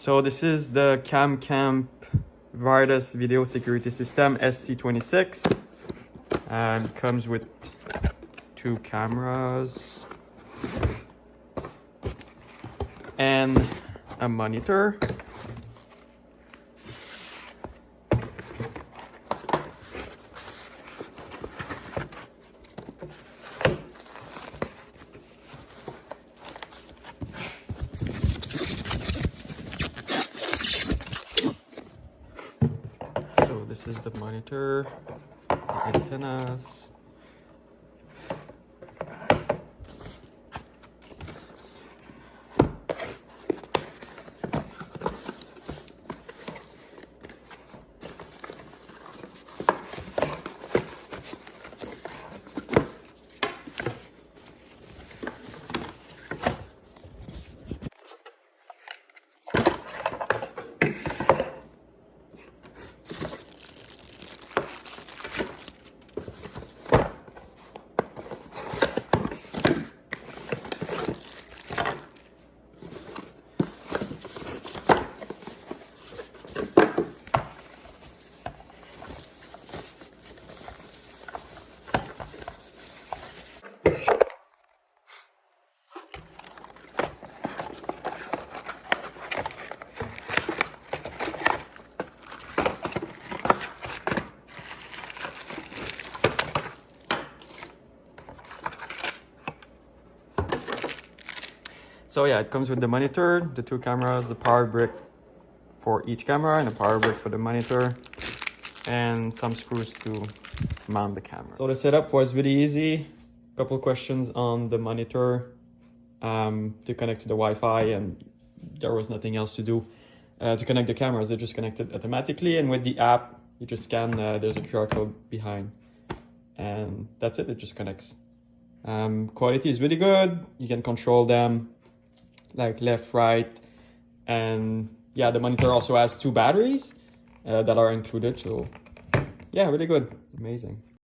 So this is the Camcamp wireless video security system SC26, and it comes with 2 cameras and a monitor. So this is the monitor, the antennas. So yeah, it comes with the monitor, the 2 cameras, the power brick for each camera and a power brick for the monitor, and some screws to mount the camera. So the setup was really easy. A couple questions on the monitor to connect to the Wi-Fi, and there was nothing else to do. To connect the cameras, they just connected automatically, and with the app, you just scan, there's a QR code behind, and that's it, it just connects. Quality is really good. You can control them like left, right, and yeah, the monitor also has 2 batteries that are included, so yeah, really good, amazing.